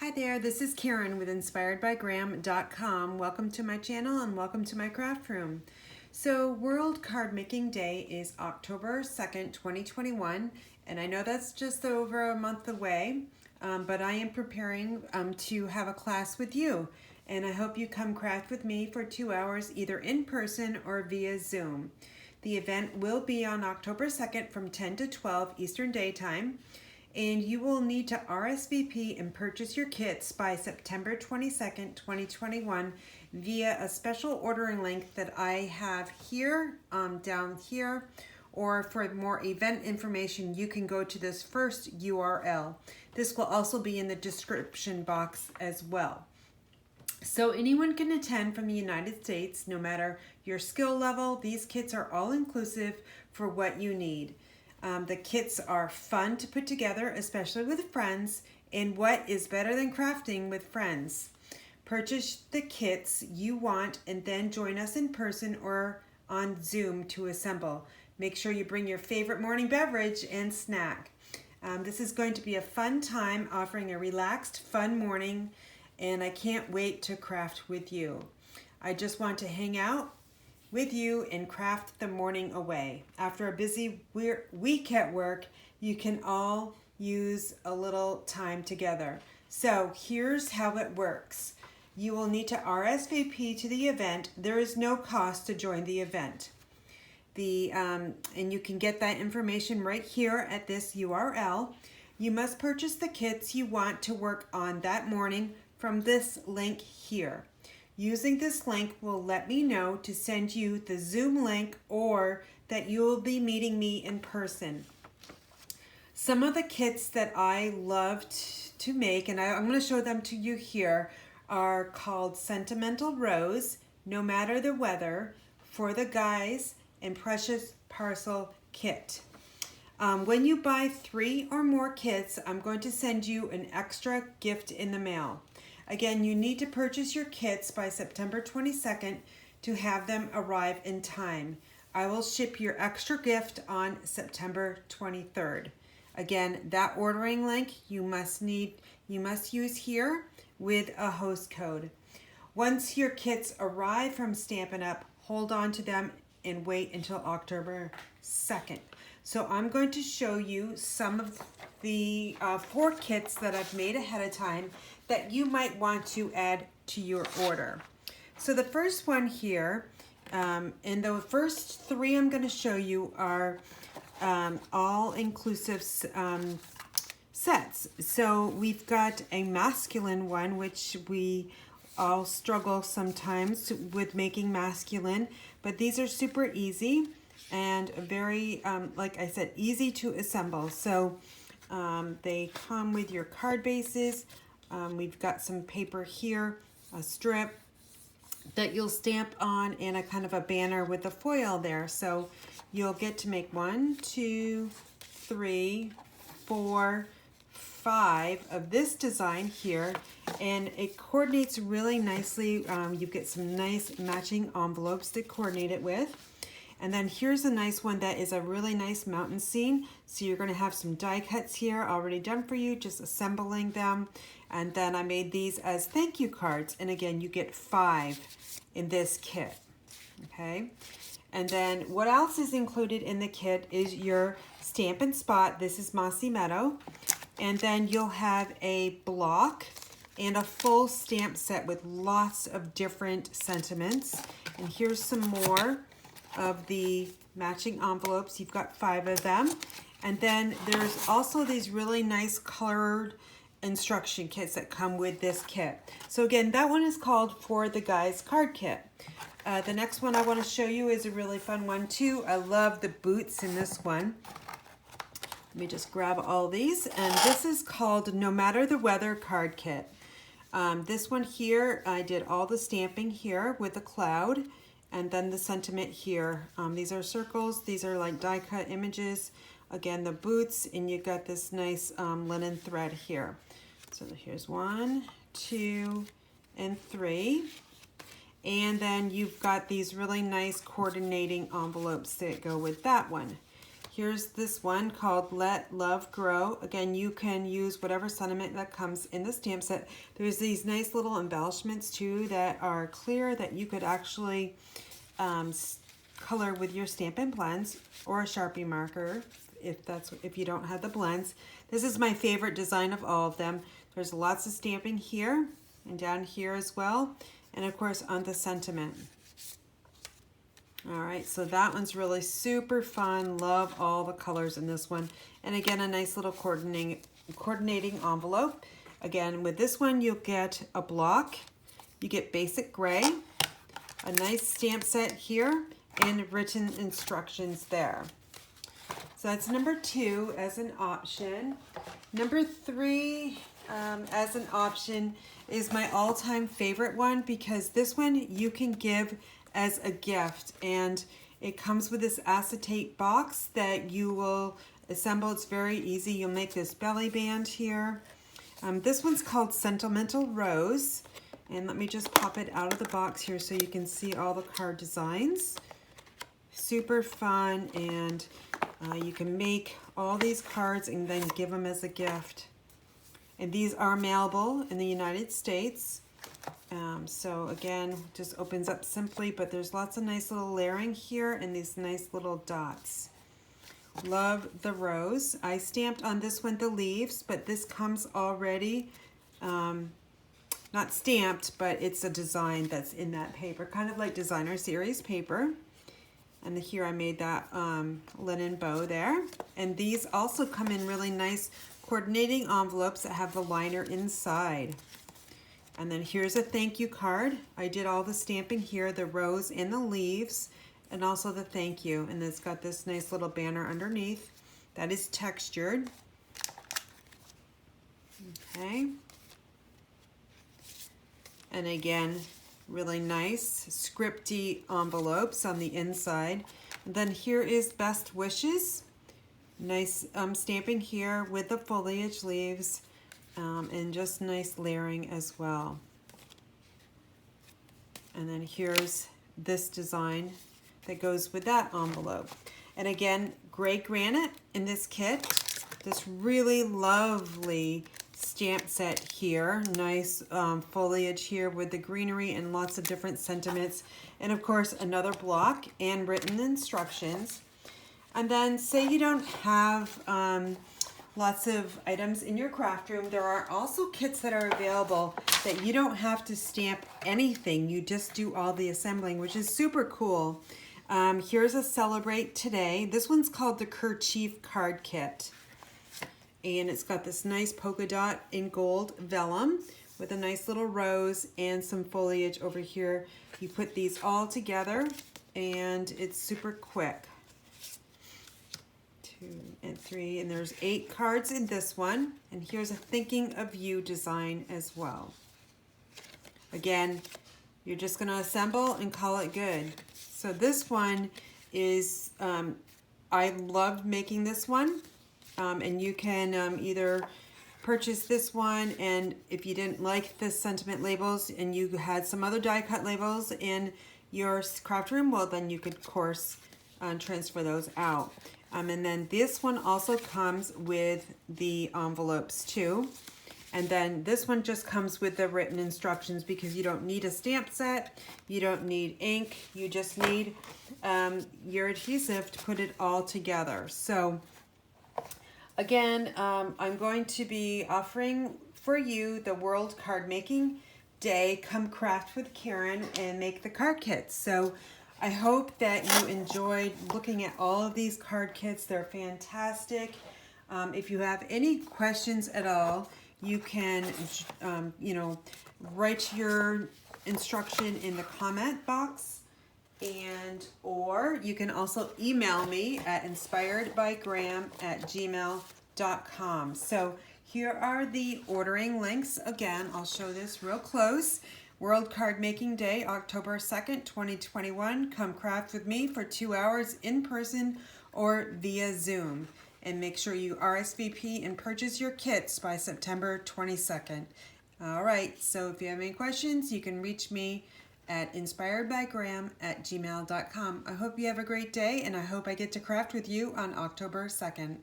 Hi there, this is Karen with inspiredbygram.com. Welcome to my channel and welcome to my craft room. So World Card Making Day is October 2nd, 2021, and I know that's just over a month away, but I am preparing to have a class with you, and I hope you come craft with me for 2 hours either in person or via Zoom. The event will be on October 2nd from 10 to 12 Eastern Daytime. And you will need to RSVP and purchase your kits by September 22nd, 2021 via a special ordering link that I have here, down here, or for more event information, you can go to this first URL. This will also be in the description box as well. So anyone can attend from the United States, no matter your skill level. These kits are all inclusive for what you need. The kits are fun to put together, especially with friends, and what is better than crafting with friends? Purchase the kits you want and then join us in person or on Zoom to assemble. Make sure you bring your favorite morning beverage and snack. This is going to be a fun time, offering a relaxed, fun morning, and I can't wait to craft with you. I just want to hang out with you and craft the morning away. After a busy week at work, you can all use a little time together. So here's how it works. You will need to RSVP to the event. There is no cost to join the event. And you can get that information right here at this URL. You must purchase the kits you want to work on that morning from this link here. Using this link will let me know to send you the Zoom link or that you will be meeting me in person. Some of the kits that I loved to make, and I'm going to show them to you here, are called Sentimental Rose, No Matter the Weather, For the Guys, and Precious Parcel Kit. When you buy 3 or more kits, I'm going to send you an extra gift in the mail. Again, you need to purchase your kits by September 22nd to have them arrive in time. I will ship your extra gift on September 23rd. Again, that ordering link you must use here with a host code. Once your kits arrive from Stampin' Up, hold on to them and wait until October 2nd. So I'm going to show you some of the 4 kits that I've made ahead of time that you might want to add to your order. So the first one here, and the first 3 I'm going to show you are all-inclusive sets. So we've got a masculine one, which we all struggle sometimes with making masculine, but these are super easy and very, like I said, easy to assemble. So they come with your card bases. We've got some paper here, a strip that you'll stamp on, and a kind of a banner with a foil there. So you'll get to make 1, 2, 3, 4, 5 of this design here, and it coordinates really nicely. You get some nice matching envelopes to coordinate it with. And then here's a nice one that is a really nice mountain scene. So you're going to have some die cuts here already done for you, just assembling them. And then I made these as thank you cards. And again, you get 5 in this kit. Okay. And then what else is included in the kit is your Stampin' Spot. This is Mossy Meadow. And then you'll have a block and a full stamp set with lots of different sentiments. And here's some more of the matching envelopes. You've got 5 of them. And then there's also these really nice colored instruction kits that come with this kit. So again, that one is called For the Guys card kit. The next one I want to show you is a really fun one too. I love the boots in this one. Let me just grab all these. And this is called No Matter the Weather card kit. This one here, I did all the stamping here with the cloud. And then the sentiment here. These are circles. These are like die cut images. Again, the boots, and you got this nice linen thread here. So here's 1, 2, and 3. And then you've got these really nice coordinating envelopes that go with that one. Here's this one called Let Love Grow. Again, you can use whatever sentiment that comes in the stamp set. There's these nice little embellishments too that are clear that you could actually color with your Stampin' blends or a Sharpie marker if you don't have the blends. This is my favorite design of all of them. There's lots of stamping here and down here as well, and of course on the sentiment. All right, so that one's really super fun. Love all the colors in this one. And again, a nice little coordinating envelope. Again, with this one, you'll get a block. You get basic gray, a nice stamp set here, and written instructions there. So that's number 2 as an option. Number 3 as an option is my all-time favorite one, because this one you can give as a gift, and it comes with this acetate box that you will assemble. It's very easy. You'll make this belly band here. This one's called Sentimental Rose, and let me just pop it out of the box here so you can see all the card designs. Super fun, and you can make all these cards and then give them as a gift. And these are mailable in the United States. So again, just opens up simply, but there's lots of nice little layering here and these nice little dots. Love the rose. I stamped on this one the leaves, but this comes already, not stamped, but it's a design that's in that paper, kind of like designer series paper. And here I made that linen bow there. And these also come in really nice coordinating envelopes that have the liner inside. And then here's a thank you card. I did all the stamping here, the rose and the leaves, and also the thank you. And it's got this nice little banner underneath that is textured. Okay. And again, really nice scripty envelopes on the inside. And then here is Best Wishes. Nice stamping here with the foliage leaves. And just nice layering as well. And then here's this design that goes with that envelope. And again, gray granite in this kit. This really lovely stamp set here. Nice foliage here with the greenery and lots of different sentiments. And of course, another block and written instructions. And then say you don't have lots of items in your craft room, there are also kits that are available that you don't have to stamp anything. You just do all the assembling, which is super cool. Here's a Celebrate Today. This one's called the Kerchief Card Kit. And it's got this nice polka dot in gold vellum with a nice little rose and some foliage over here. You put these all together and it's super quick. 2 and 3, and there's 8 cards in this one. And here's a Thinking of You design as well. Again, you're just going to assemble and call it good. So this one is, I loved making this one. And you can either purchase this one, and if you didn't like the sentiment labels and you had some other die cut labels in your craft room, well then you could of course transfer those out. And then this one also comes with the envelopes too. And then this one just comes with the written instructions, because you don't need a stamp set, you don't need ink, you just need your adhesive to put it all together. So again, I'm going to be offering for you the World Card Making Day. Come craft with Karen and make the card kits. So I hope that you enjoyed looking at all of these card kits. They're fantastic. If you have any questions at all, you can, write your instruction in the comment box, or you can also email me at inspiredbygraham@gmail.com. So here are the ordering links. Again, I'll show this real close. World Card Making Day, October 2nd, 2021. Come craft with me for 2 hours in person or via Zoom. And make sure you RSVP and purchase your kits by September 22nd. All right, so if you have any questions, you can reach me at inspiredbygraham@gmail.com. I hope you have a great day, and I hope I get to craft with you on October 2nd.